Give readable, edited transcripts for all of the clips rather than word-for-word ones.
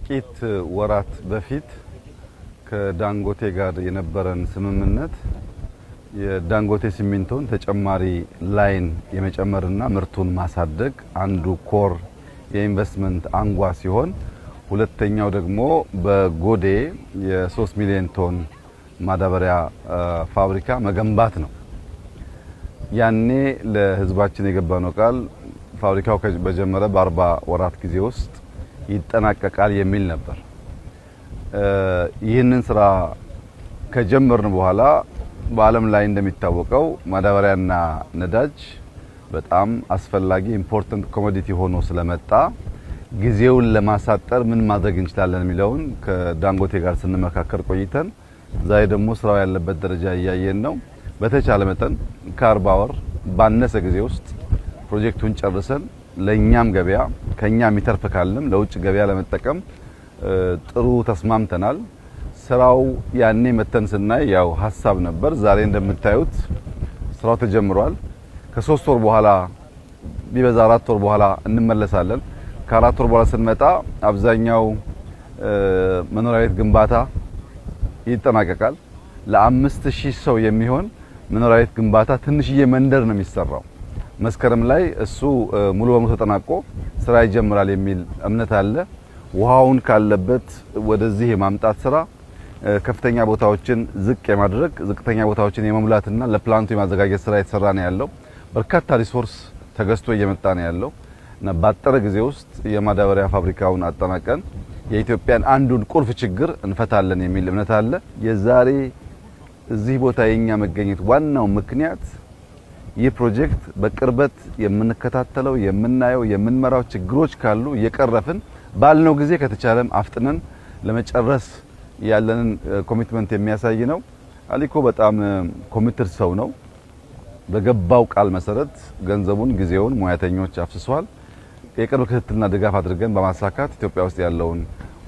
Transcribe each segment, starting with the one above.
ከጥቂት ወራት በፊት ከዳንጎቴ ጋር የነበረን ስምምነት የዳንጎቴ ሲሚንቶን ተጨማሪ ላይን የመጨመርና ምርቱን ማሳደግ አንዱ ኮር የኢንቨስትመንት አንጓ ሲሆን ሁለተኛው ደግሞ በጎዴ የ3 ሚሊዮን ቶን ማዳበሪያ ፋብሪካ መገንባት ነው። ያኔ ለህዝባችን የገባነው ቃል ፋብሪካው በጀመረ በ40 ወራት ጊዜ ውስጥ ይጠናቀቃል የሚል ነበር። ይህንን ስራ ከጀመርን በኋላ በዓለም ላይ እንደሚታወቀው ማዳበሪያና ነዳጅ በጣም አስፈላጊ ኢምፖርታንት ኮሞዲቲ ሆኖ ስለመጣ ጊዜውን ለማሳጠር ምን ማድረግ እንችላለን የሚለውን ከዳንጎቴ ጋር ስንመካከር ቆይተን ዛሬ ደግሞ ስራው ያለበት ደረጃ እያየን ነው። በተቻለ መጠን ከ40 ወር ባነሰ ጊዜ ውስጥ ፕሮጀክቱን ጨርሰን ለኛም ገበያ ከኛ የሚተርፍ ካለም ለውጭ ገበያ ለመጠቀም ጥሩ ተስማምተናል። ስራው ያኔ መተን ስናይ ያው ሐሳብ ነበር። ዛሬ እንደምታዩት ስራው ተጀምሯል። ከ3 ወር በኋላ ቢበዛ 4 ወር በኋላ እንመለሳለን። ከ4 ወር በኋላ ስንመጣ አብዛኛው መኖሪያ ቤት ግንባታ ይጠናቀቃል። ለ5000 ሰው የሚሆን መኖሪያ ቤት ግንባታ ትንሽዬ መንደር ነው የሚሰራው። መስከረም ላይ እሱ ሙሉ በሙሉ ተጠናቆ ስራ ይጀምራል የሚል እምነት አለ። ውሃውን ካለበት ወደዚህ የማምጣት ስራ ከፍተኛ ቦታዎችን ዝቅ የማድረግ ዝቅተኛ ቦታዎችን የመሙላትና ለፕላንቱ የማዘጋጀት ስራ የተሰራ ነው ያለው። በርካታ ሪሶርስ ተገዝቶ እየመጣ ነው ያለው እና ባጠረ ጊዜ ውስጥ የማዳበሪያ ፋብሪካውን አጠናቀን የኢትዮጵያን አንዱን ቁልፍ ችግር እንፈታለን የሚል እምነት አለ። የዛሬ እዚህ ቦታ የኛ መገኘት ዋናው ምክንያት ይህ ፕሮጀክት በቅርበት የምንከታተለው የምናየው የምንመራው ችግሮች ካሉ እየቀረፍን ባልነው ጊዜ ከተቻለም አፍጥነን ለመጨረስ ያለንን ኮሚትመንት የሚያሳይ ነው። አሊኮ በጣም ኮሚትድ ሰው ነው። በገባው ቃል መሰረት ገንዘቡን፣ ጊዜውን፣ ሙያተኞች አፍስሷል። የቅርብ ክትትልና ድጋፍ አድርገን በማሳካት ኢትዮጵያ ውስጥ ያለውን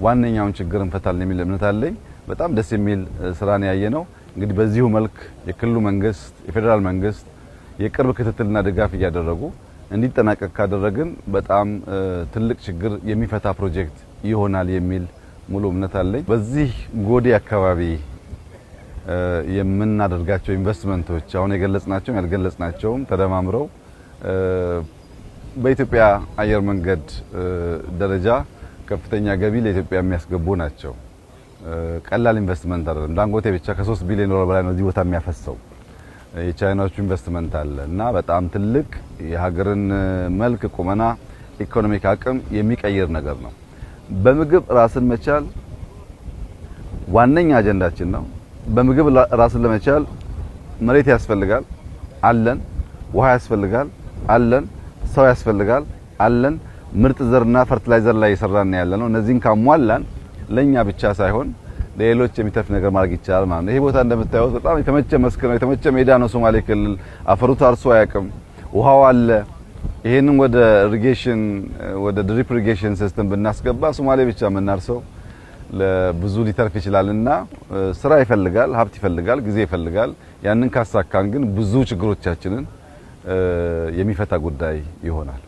ዋነኛውን ችግር እንፈታለን የሚል እምነት አለኝ። በጣም ደስ የሚል ስራን ያየነው። እንግዲህ በዚሁ መልክ የክልሉ መንግስት፣ የፌደራል መንግስት የቅርብ ክትትልና ድጋፍ እያደረጉ እንዲጠናቀቅ ካደረግን በጣም ትልቅ ችግር የሚፈታ ፕሮጀክት ይሆናል የሚል ሙሉ እምነት አለኝ። በዚህ ጎዴ አካባቢ የምናደርጋቸው ኢንቨስትመንቶች አሁን የገለጽናቸው ያልገለጽናቸውም ተደማምረው በኢትዮጵያ አየር መንገድ ደረጃ ከፍተኛ ገቢ ለኢትዮጵያ የሚያስገቡ ናቸው። ቀላል ኢንቨስትመንት አይደለም። ዳንጎቴ ብቻ ከ3 ቢሊዮን ዶላር በላይ ነው እዚህ ቦታ የሚያፈሰው። የቻይናዎቹ ኢንቨስትመንት አለ እና በጣም ትልቅ የሀገርን መልክ፣ ቁመና፣ ኢኮኖሚክ አቅም የሚቀይር ነገር ነው። በምግብ ራስን መቻል ዋነኛ አጀንዳችን ነው። በምግብ ራስን ለመቻል መሬት ያስፈልጋል አለን፣ ውሃ ያስፈልጋል አለን፣ ሰው ያስፈልጋል አለን። ምርጥ ዘርና ፈርቲላይዘር ላይ እየሰራን ያለነው እነዚህን ካሟላን ለኛ ብቻ ሳይሆን ለሌሎች የሚተርፍ ነገር ማድረግ ይቻላል ማለት ነው። ይሄ ቦታ እንደምታዩት በጣም የተመቸ መስክ ነው፣ የተመቸ ሜዳ ነው። ሶማሌ ክልል አፈሩ ታርሶ አያውቅም፣ ውሃው አለ። ይሄንን ወደ ኢሪጌሽን ወደ ድሪፕ ኢሪጌሽን ሲስተም ብናስገባ ሶማሌ ብቻ የምናርሰው ለብዙ ሊተርፍ ይችላልና ስራ ይፈልጋል፣ ሀብት ይፈልጋል፣ ጊዜ ይፈልጋል። ያንን ካሳካን ግን ብዙ ችግሮቻችንን የሚፈታ ጉዳይ ይሆናል።